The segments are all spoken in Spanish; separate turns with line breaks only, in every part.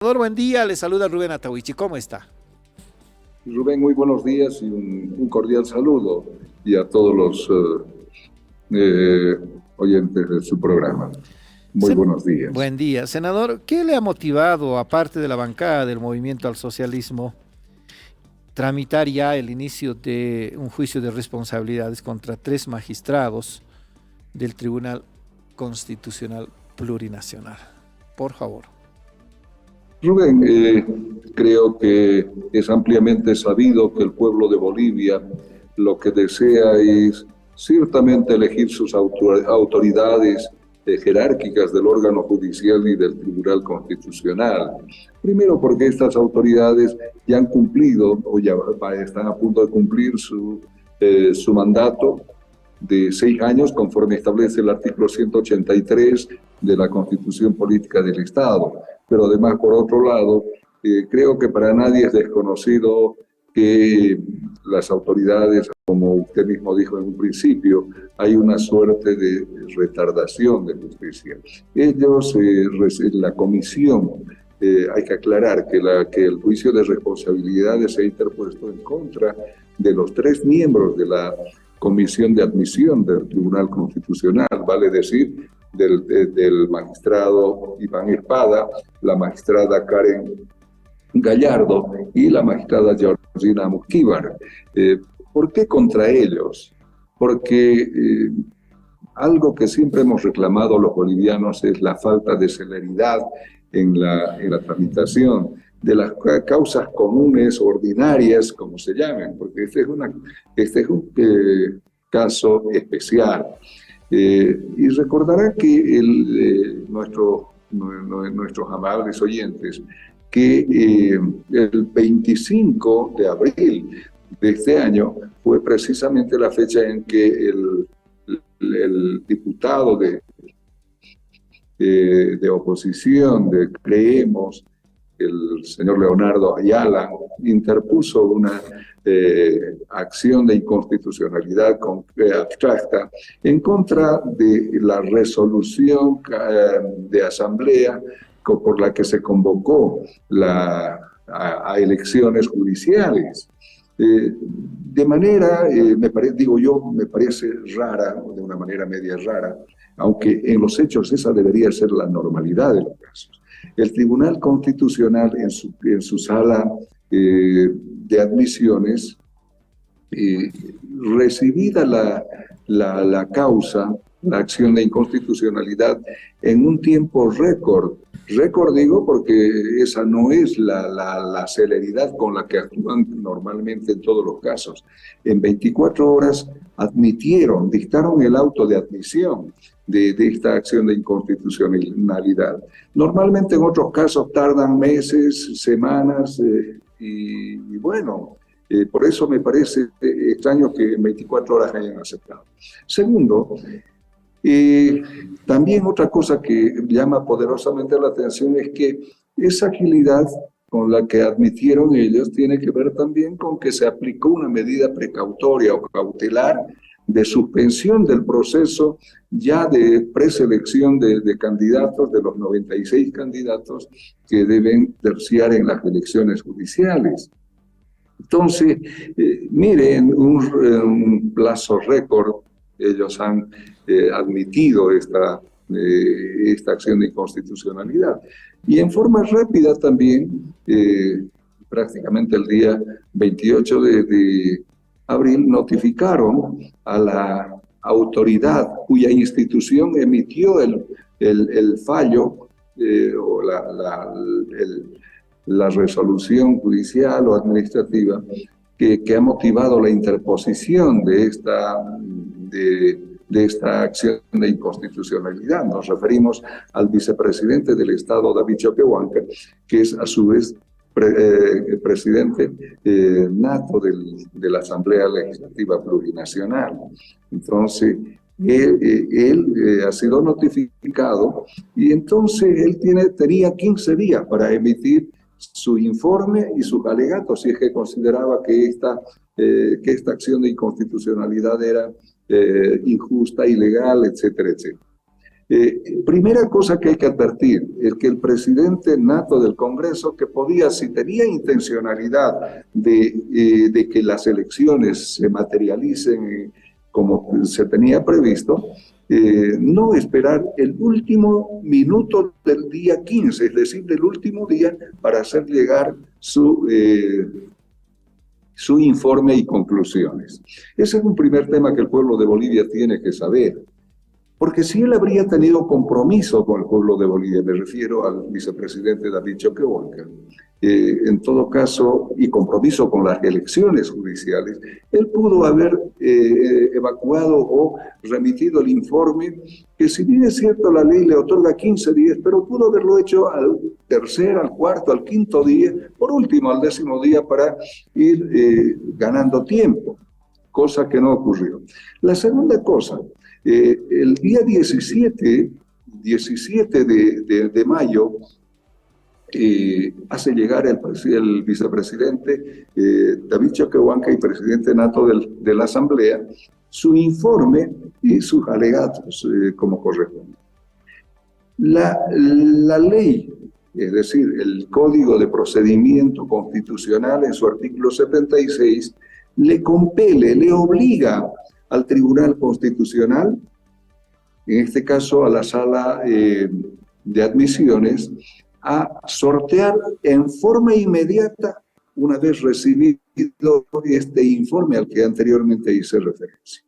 Buen día, le saluda Rubén Atahuichi, ¿cómo está?
Rubén, muy buenos días y un cordial saludo y a todos los oyentes de su programa. Muy
Sen-
buenos días.
Buen día, senador. ¿Qué le ha motivado, aparte de la bancada del Movimiento al Socialismo, tramitar ya el inicio de un juicio de responsabilidades contra tres magistrados del Tribunal Constitucional Plurinacional? Por favor.
Rubén, creo que es ampliamente sabido que el pueblo de Bolivia lo que desea es ciertamente elegir sus autoridades jerárquicas del órgano judicial y del Tribunal Constitucional. Primero porque estas autoridades ya han cumplido o ya están a punto de cumplir su mandato de 6 años, conforme establece el artículo 183 de la Constitución Política del Estado. Pero además, por otro lado, creo que para nadie es desconocido que las autoridades, como usted mismo dijo en un principio, hay una suerte de retardación de justicia. Ellos, la comisión, hay que aclarar que el juicio de responsabilidades se ha interpuesto en contra de los 3 miembros de la Comisión de Admisión del Tribunal Constitucional, vale decir, del magistrado Iván Espada, la magistrada Karen Gallardo y la magistrada Georgina Musquíbar. ¿Por qué contra ellos? Porque algo que siempre hemos reclamado los bolivianos es la falta de celeridad en la tramitación de las causas comunes, ordinarias, como se llamen, porque este es un caso especial. Y recordará que nuestros amables oyentes que el 25 de abril de este año fue precisamente la fecha en que el diputado de oposición de Creemos, el señor Leonardo Ayala, interpuso una acción de inconstitucionalidad abstracta en contra de la resolución de asamblea por la que se convocó a elecciones judiciales. De manera, me parece rara, de una manera media rara, aunque en los hechos esa debería ser la normalidad de los casos. El Tribunal Constitucional en su sala de admisiones, recibida la causa, la acción de inconstitucionalidad, en un tiempo récord. Récord digo porque esa no es la celeridad con la que actúan normalmente en todos los casos. En 24 horas dictaron el auto de admisión de esta acción de inconstitucionalidad. Normalmente en otros casos tardan meses, semanas, y bueno, por eso me parece extraño que en 24 horas hayan aceptado. Segundo, también otra cosa que llama poderosamente la atención es que esa agilidad con la que admitieron ellos tiene que ver también con que se aplicó una medida precautoria o cautelar de suspensión del proceso ya de preselección de candidatos, de los 96 candidatos que deben terciar en las elecciones judiciales. Entonces, miren, un plazo récord, ellos han admitido esta acción de inconstitucionalidad. Y en forma rápida también, prácticamente el día 28 de abril, notificaron a la autoridad cuya institución emitió el fallo o la resolución judicial o administrativa que ha motivado la interposición de esta acción de inconstitucionalidad. Nos referimos al vicepresidente del Estado, David Choquehuanca, que es a su vez presidente nato de la Asamblea Legislativa Plurinacional. Entonces, él ha sido notificado y entonces él tenía 15 días para emitir su informe y sus alegatos, si es que consideraba que esta acción de inconstitucionalidad era injusta, ilegal, etcétera, etcétera. Primera cosa que hay que advertir es que el presidente nato del Congreso, que podía, si tenía intencionalidad de que las elecciones se materialicen como se tenía previsto, no esperar el último minuto del día 15, es decir, del último día, para hacer llegar su informe y conclusiones. Ese es un primer tema que el pueblo de Bolivia tiene que saber. Porque si él habría tenido compromiso con el pueblo de Bolivia, me refiero al vicepresidente David Choquehuanca, en todo caso, y compromiso con las elecciones judiciales, él pudo haber evacuado o remitido el informe, que si bien es cierto la ley le otorga 15 días, pero pudo haberlo hecho al tercer, al cuarto, al quinto día, por último al 10º día, para ir ganando tiempo, cosa que no ocurrió. La segunda cosa, el día 17 de mayo, hace llegar el vicepresidente David Choquehuanca y presidente nato de la Asamblea su informe y sus alegatos como corresponde. La ley, es decir, el Código de Procedimiento Constitucional en su artículo 76, le compele, le obliga al Tribunal Constitucional, en este caso a la Sala de Admisiones, a sortear en forma inmediata, una vez recibido este informe al que anteriormente hice referencia.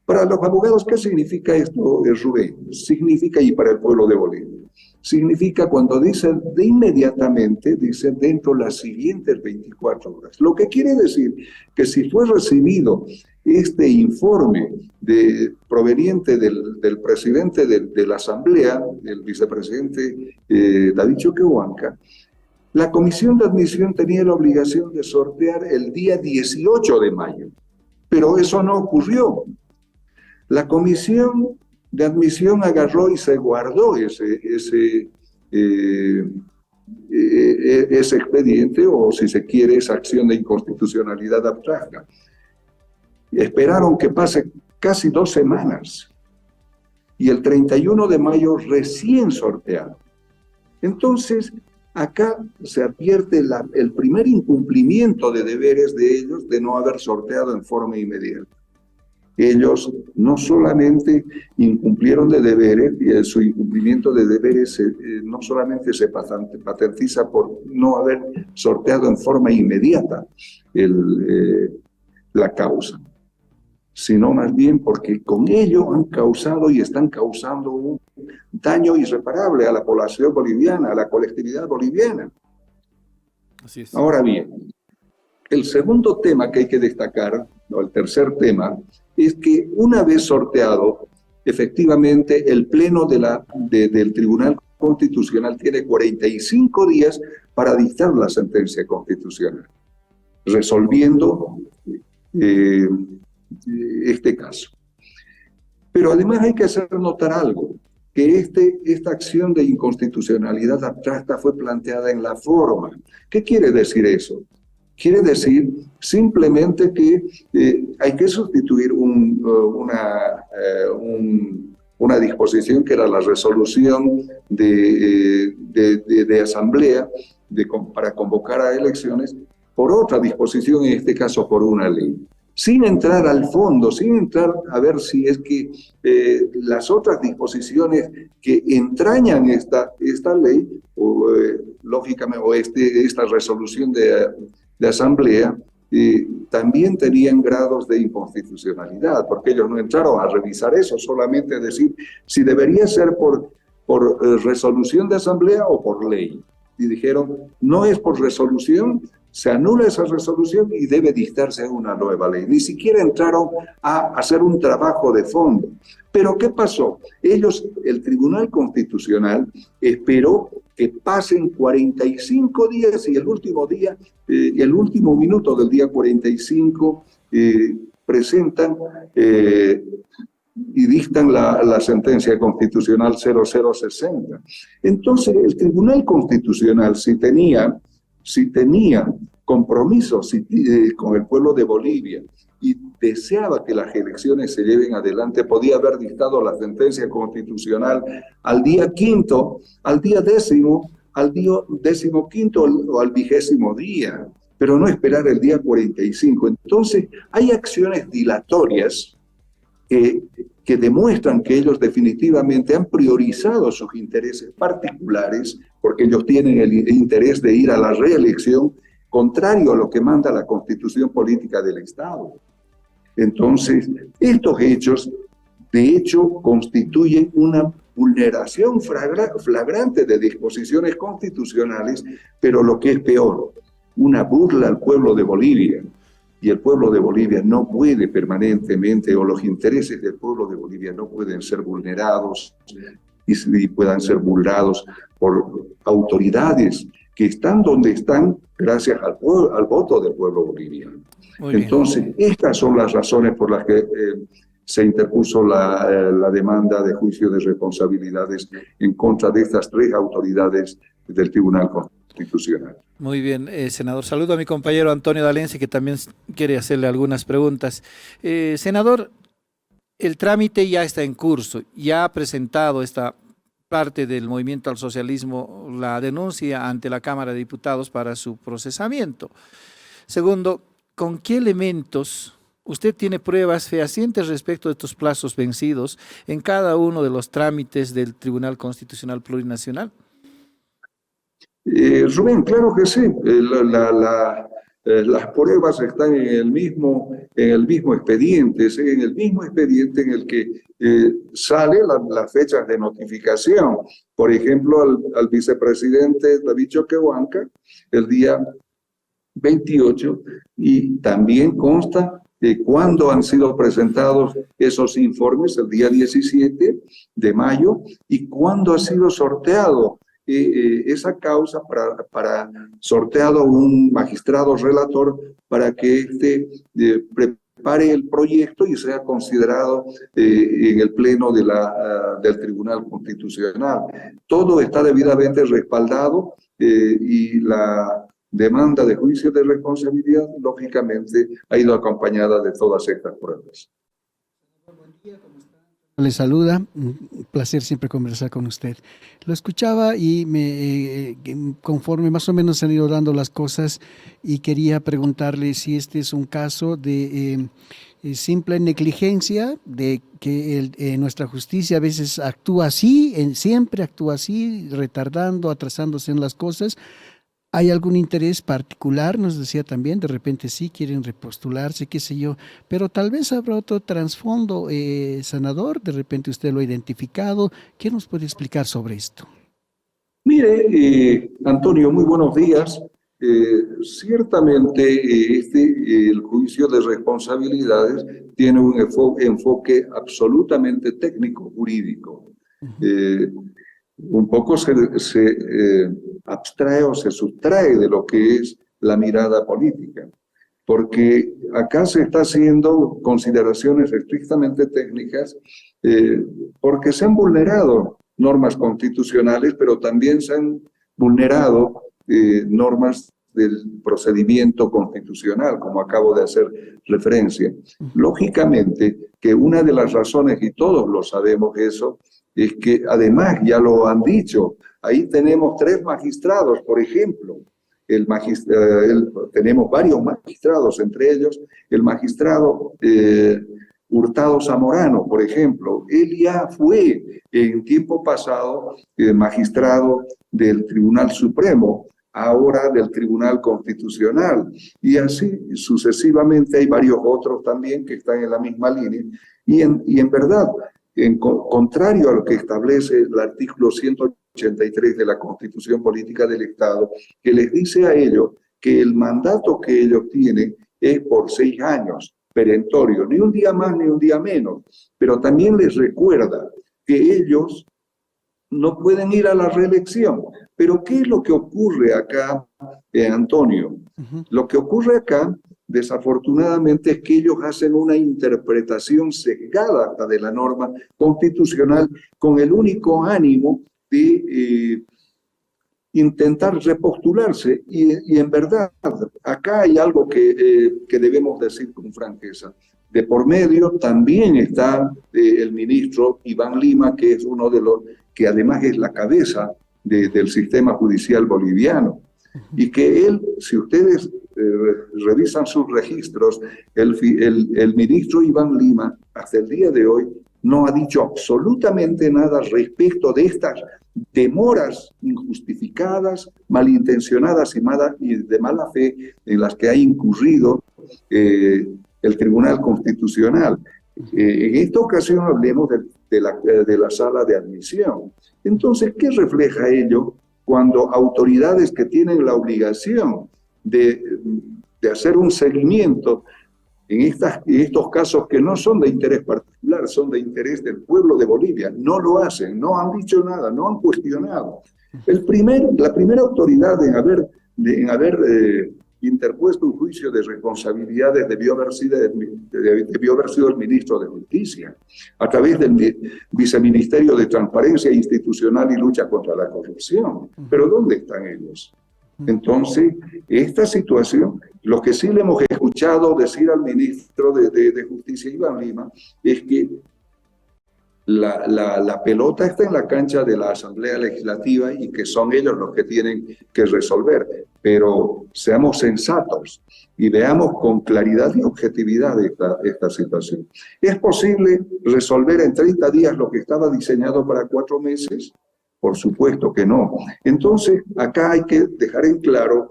Para los abogados, ¿qué significa esto, Rubén? Significa, y para el pueblo de Bolivia, significa cuando dice de inmediatamente, dice dentro de las siguientes 24 horas. Lo que quiere decir que si fue recibido este informe proveniente del presidente de la Asamblea, el vicepresidente David Choquehuanca, la comisión de admisión tenía la obligación de sortear el día 18 de mayo, pero eso no ocurrió. La comisión de admisión agarró y se guardó ese expediente, o si se quiere, esa acción de inconstitucionalidad abstracta. Esperaron que pase casi 2 semanas y el 31 de mayo recién sorteado. Entonces, acá se advierte el primer incumplimiento de deberes de ellos de no haber sorteado en forma inmediata. Ellos no solamente incumplieron de deberes, y su incumplimiento de deberes no solamente se patentiza por no haber sorteado en forma inmediata la causa, sino más bien porque con ello han causado y están causando un daño irreparable a la población boliviana, a la colectividad boliviana.
Así es. Ahora bien,
el segundo tema que hay que destacar, o el tercer tema, es que una vez sorteado, efectivamente el Pleno del Tribunal Constitucional tiene 45 días para dictar la sentencia constitucional, resolviendo este caso. Pero además hay que hacer notar algo, que esta acción de inconstitucionalidad abstracta fue planteada en la forma. ¿Qué quiere decir eso? Quiere decir simplemente que hay que sustituir una disposición que era la resolución de asamblea para convocar a elecciones por otra disposición, en este caso por una ley. Sin entrar al fondo, sin entrar a ver si es que las otras disposiciones que entrañan esta ley, lógicamente, o esta resolución de asamblea, también tenían grados de inconstitucionalidad, porque ellos no entraron a revisar eso, solamente decir si debería ser por resolución de asamblea o por ley. Y dijeron, no es por resolución, se anula esa resolución y debe dictarse una nueva ley. Ni siquiera entraron a hacer un trabajo de fondo. Pero ¿qué pasó? El Tribunal Constitucional esperó que pasen 45 días y el último día, el último minuto del día 45, presentan y dictan la sentencia constitucional 0060. Entonces, el Tribunal Constitucional, si tenía compromisos con el pueblo de Bolivia y deseaba que las elecciones se lleven adelante, podía haber dictado la sentencia constitucional al día quinto, al día décimo, al día 15 o al 20º día, pero no esperar el día 45. Entonces, hay acciones dilatorias que demuestran que ellos definitivamente han priorizado sus intereses particulares, porque ellos tienen el interés de ir a la reelección, contrario a lo que manda la Constitución Política del Estado. Entonces, estos hechos, de hecho, constituyen una vulneración flagrante de disposiciones constitucionales, pero lo que es peor, una burla al pueblo de Bolivia. Y el pueblo de Bolivia no puede permanentemente, o los intereses del pueblo de Bolivia no pueden ser vulnerados y puedan ser burlados por autoridades que están donde están gracias al voto del pueblo boliviano. Entonces, estas son las razones por las que se interpuso la demanda de juicio de responsabilidades en contra de estas tres autoridades del Tribunal Constitucional.
Muy bien, senador. Saludo a mi compañero Antonio D'Alensi, que también quiere hacerle algunas preguntas. Senador, el trámite ya está en curso, ya ha presentado esta parte del movimiento al socialismo la denuncia ante la Cámara de Diputados para su procesamiento. Segundo, ¿con qué elementos usted tiene pruebas fehacientes respecto de estos plazos vencidos en cada uno de los trámites del Tribunal Constitucional Plurinacional?
Rubén, claro que sí. Las pruebas están en el mismo expediente, ¿sí? En el mismo expediente en el que sale las fechas de notificación. Por ejemplo, al vicepresidente David Choquehuanca, el día 28, y también consta de cuándo han sido presentados esos informes, el día 17 de mayo, y cuándo ha sido sorteado esa causa para sorteado un magistrado relator para que prepare el proyecto y sea considerado en el pleno del Tribunal Constitucional. Todo está debidamente respaldado y la demanda de juicio de responsabilidad, lógicamente, ha ido acompañada de todas estas pruebas.
Le saluda, un placer siempre conversar con usted. Lo escuchaba y conforme más o menos se han ido dando las cosas, y quería preguntarle si este es un caso de simple negligencia, de que nuestra justicia a veces actúa así, siempre actúa así, retardando, atrasándose en las cosas. ¿Hay algún interés particular? Nos decía también, de repente sí quieren repostularse, qué sé yo, pero tal vez habrá otro trasfondo, senador, de repente usted lo ha identificado. ¿Qué nos puede explicar sobre esto?
Mire, Antonio, muy buenos días. Ciertamente el juicio de responsabilidades tiene un enfoque absolutamente técnico-jurídico. Un poco se abstrae o se sustrae de lo que es la mirada política, porque acá se está haciendo consideraciones estrictamente técnicas porque se han vulnerado normas constitucionales, pero también se han vulnerado normas del procedimiento constitucional, como acabo de hacer referencia. Lógicamente que una de las razones, y todos lo sabemos eso, es que además, ya lo han dicho, ahí tenemos 3 magistrados, por ejemplo. Tenemos varios magistrados, entre ellos el magistrado Hurtado Zamorano, por ejemplo. Él ya fue en tiempo pasado magistrado del Tribunal Supremo, ahora del Tribunal Constitucional. Y así sucesivamente hay varios otros también que están en la misma línea. Y en verdad, contrario a lo que establece el artículo 183 de la Constitución Política del Estado, que les dice a ellos que el mandato que ellos tienen es por 6 años, perentorio, ni un día más ni un día menos, pero también les recuerda que ellos no pueden ir a la reelección. Pero ¿qué es lo que ocurre acá, Antonio? Lo que ocurre acá, desafortunadamente, es que ellos hacen una interpretación sesgada de la norma constitucional con el único ánimo de intentar repostularse y en verdad acá hay algo que debemos decir con franqueza. De por medio también está el ministro Iván Lima, que es uno de los que además es la cabeza del sistema judicial boliviano. Y que él, si ustedes revisan sus registros, el ministro Iván Lima, hasta el día de hoy, no ha dicho absolutamente nada respecto de estas demoras injustificadas, malintencionadas y de mala fe en las que ha incurrido el Tribunal Constitucional. En esta ocasión hablemos de la sala de admisión. Entonces, ¿qué refleja ello cuando autoridades que tienen la obligación de hacer un seguimiento en estos casos que no son de interés particular, son de interés del pueblo de Bolivia, no lo hacen, no han dicho nada, no han cuestionado? La primera autoridad en haber interpuesto un juicio de responsabilidades debió haber sido el ministro de Justicia, a través del Viceministerio de Transparencia Institucional y Lucha contra la Corrupción. Pero ¿dónde están ellos? Entonces, esta situación, lo que sí le hemos escuchado decir al ministro de Justicia, Iván Lima, es que la pelota está en la cancha de la Asamblea Legislativa y que son ellos los que tienen que resolver. Pero seamos sensatos y veamos con claridad y objetividad esta situación. ¿Es posible resolver en 30 días lo que estaba diseñado para 4 meses? Por supuesto que no. Entonces, acá hay que dejar en claro,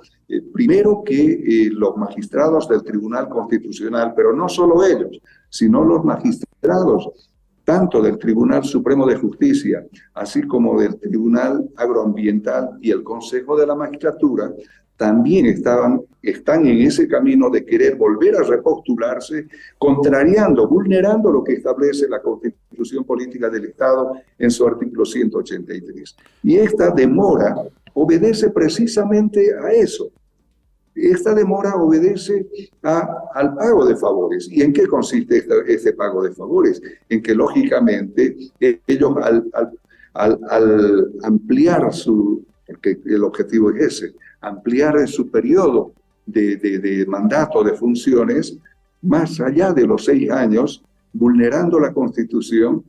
primero, que los magistrados del Tribunal Constitucional, pero no solo ellos, sino los magistrados, tanto del Tribunal Supremo de Justicia, así como del Tribunal Agroambiental y el Consejo de la Magistratura, también están en ese camino de querer volver a repostularse, contrariando, vulnerando lo que establece la Constitución Política del Estado en su artículo 183. Y esta demora obedece precisamente a eso. Esta demora obedece al pago de favores. ¿Y en qué consiste este pago de favores? En que, lógicamente, ellos al ampliar porque el objetivo es ese, ampliar su periodo de mandato de funciones más allá de los 6 años, vulnerando la Constitución,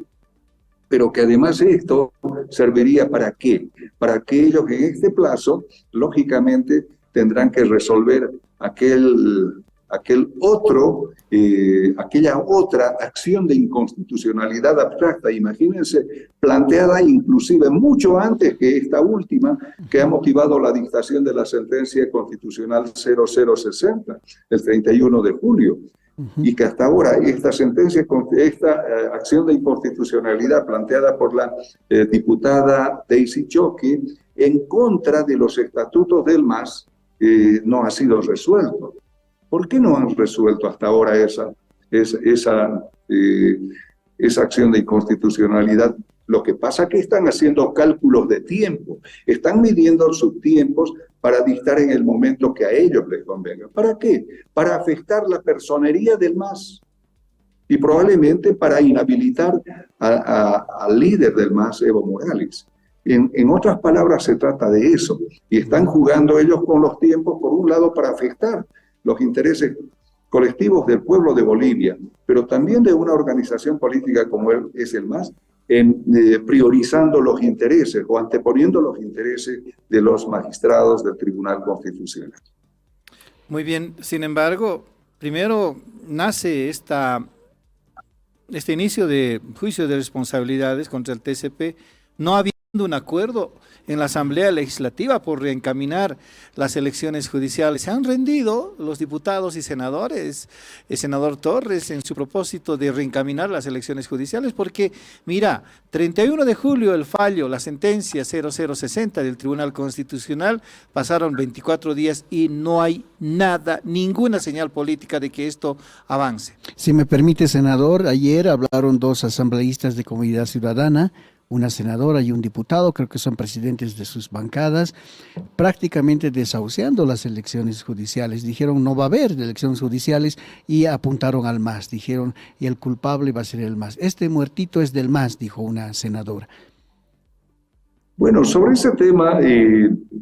pero que además esto serviría ¿para qué? Para que ellos en este plazo, lógicamente, tendrán que resolver aquella otra acción de inconstitucionalidad abstracta, imagínense, planteada inclusive mucho antes que esta última, que ha motivado la dictación de la sentencia constitucional 0060, el 31 de julio. Y que hasta ahora esta acción de inconstitucionalidad planteada por la diputada Daisy Choque en contra de los estatutos del MAS no ha sido resuelto. ¿Por qué no han resuelto hasta ahora esa acción de inconstitucionalidad? Lo que pasa es que están haciendo cálculos de tiempo, están midiendo sus tiempos para dictar en el momento que a ellos les convenga. ¿Para qué? Para afectar la personería del MAS y probablemente para inhabilitar al líder del MAS, Evo Morales. En otras palabras, se trata de eso. Y están jugando ellos con los tiempos, por un lado, para afectar los intereses colectivos del pueblo de Bolivia, pero también de una organización política como es el MAS, priorizando los intereses o anteponiendo los intereses de los magistrados del Tribunal Constitucional.
Muy bien, sin embargo, primero nace este inicio de juicio de responsabilidades contra el TCP, no habiendo un acuerdo en la Asamblea Legislativa por reencaminar las elecciones judiciales. Se han rendido los diputados y senadores, el senador Torres, en su propósito de reencaminar las elecciones judiciales, porque, mira, 31 de julio el fallo, la sentencia 0060 del Tribunal Constitucional, pasaron 24 días y no hay nada, ninguna señal política de que esto avance.
Si me permite, senador, ayer hablaron 2 asambleístas de Comunidad Ciudadana, una senadora y un diputado, creo que son presidentes de sus bancadas, prácticamente desahuciando las elecciones judiciales. Dijeron no va a haber elecciones judiciales y apuntaron al MAS. Dijeron y el culpable va a ser el MAS. Este muertito es del MAS, dijo una senadora.
Bueno, sobre ese tema,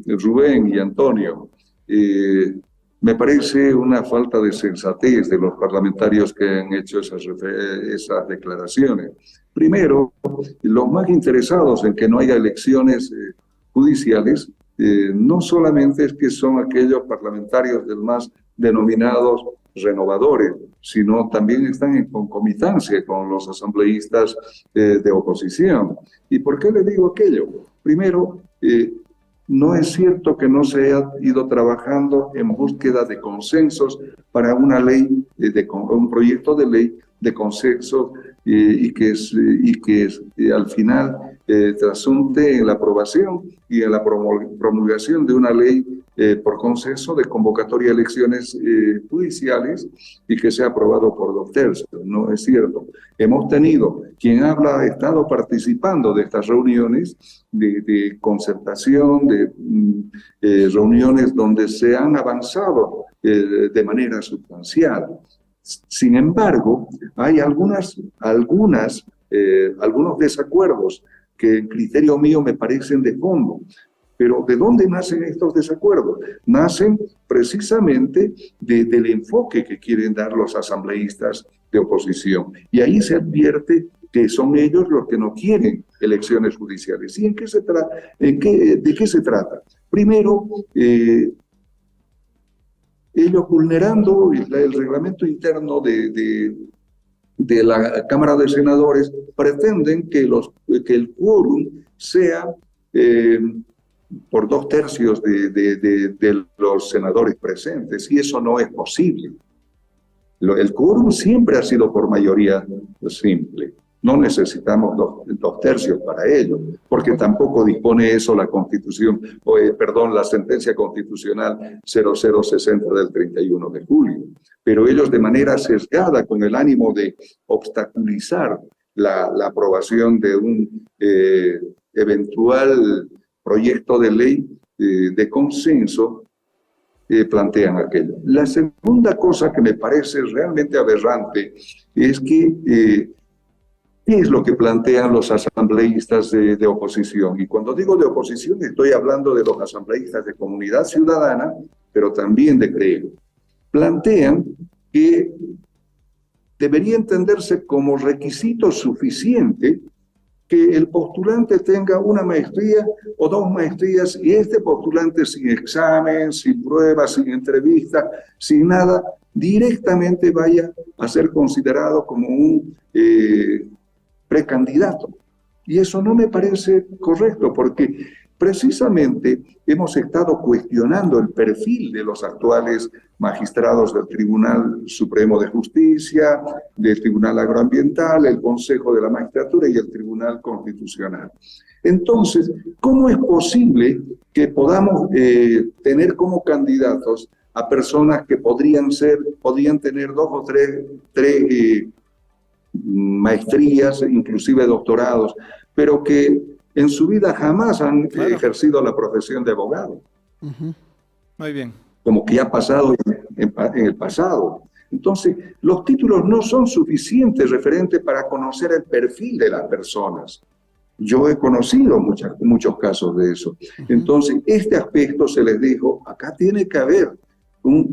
Rubén y Antonio, me parece una falta de sensatez de los parlamentarios que han hecho esas declaraciones. Primero, los más interesados en que no haya elecciones judiciales, no solamente es que son aquellos parlamentarios del más denominados renovadores, sino también están en concomitancia con los asambleístas de oposición. ¿Y por qué le digo aquello? Primero, no es cierto que no se haya ido trabajando en búsqueda de consensos para una ley, un proyecto de ley de consenso y que al final trasunte en la aprobación y en la promulgación de una ley por consenso de convocatoria a elecciones judiciales y que sea aprobado por 2/3. No es cierto. Hemos tenido, quien ha estado participando de estas reuniones de concertación, de reuniones donde se han avanzado de manera sustancial. Sin embargo, hay algunos desacuerdos que en criterio mío me parecen de fondo. Pero ¿de dónde nacen estos desacuerdos? Nacen precisamente del enfoque que quieren dar los asambleístas de oposición. Y ahí se advierte que son ellos los que no quieren elecciones judiciales. ¿Y de qué se trata? Primero, ellos vulnerando el reglamento interno de la Cámara de Senadores, pretenden que el quórum sea por 2/3 de los senadores presentes, y eso no es posible. El quórum siempre ha sido por mayoría simple. No necesitamos 2/3 para ello, porque tampoco dispone eso la Constitución, la sentencia constitucional 0060 del 31 de julio. Pero ellos, de manera sesgada, con el ánimo de obstaculizar la aprobación de un eventual proyecto de ley de consenso, plantean aquello. La segunda cosa que me parece realmente aberrante es que ¿qué es lo que plantean los asambleístas de oposición? Y cuando digo de oposición estoy hablando de los asambleístas de Comunidad Ciudadana, pero también de CREO. Plantean que debería entenderse como requisito suficiente que el postulante tenga una maestría o 2 maestrías, y este postulante sin examen, sin pruebas, sin entrevista, sin nada, directamente vaya a ser considerado como un precandidato. Y eso no me parece correcto, porque precisamente hemos estado cuestionando el perfil de los actuales magistrados del Tribunal Supremo de Justicia, del Tribunal Agroambiental, el Consejo de la Magistratura y el Tribunal Constitucional. Entonces, ¿cómo es posible que podamos tener como candidatos a personas que podrían tener 2 o 3 maestrías, inclusive doctorados, pero que en su vida jamás han ejercido la profesión de abogado?
Muy bien.
Como que ha pasado en el pasado. Entonces, los títulos no son suficientes referentes para conocer el perfil de las personas. Yo he conocido muchos casos de eso. Entonces, este aspecto se les dijo, acá tiene que haber un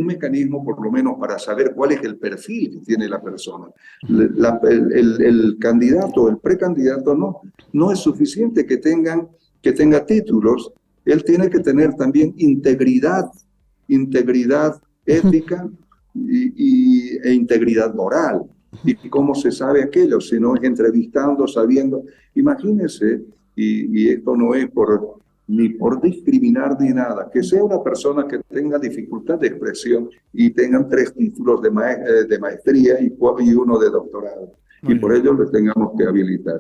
mecanismo, por lo menos, para saber cuál es el perfil que tiene la persona. El candidato o el precandidato no es suficiente que tenga títulos. Él tiene que tener también integridad ética e integridad moral. ¿Y cómo se sabe aquello? Si no es entrevistando, sabiendo. Imagínense, y esto no es ni por discriminar ni nada, que sea una persona que tenga dificultad de expresión y tengan 3 títulos de maestría y 1 de doctorado. Muy bien. Por ello le tengamos que habilitar.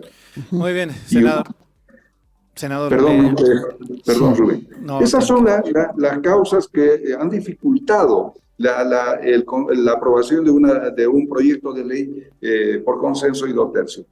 Muy bien, senador.
Perdón, Rubén. Esas son las causas que han dificultado la aprobación de un proyecto de ley por consenso y 2/3.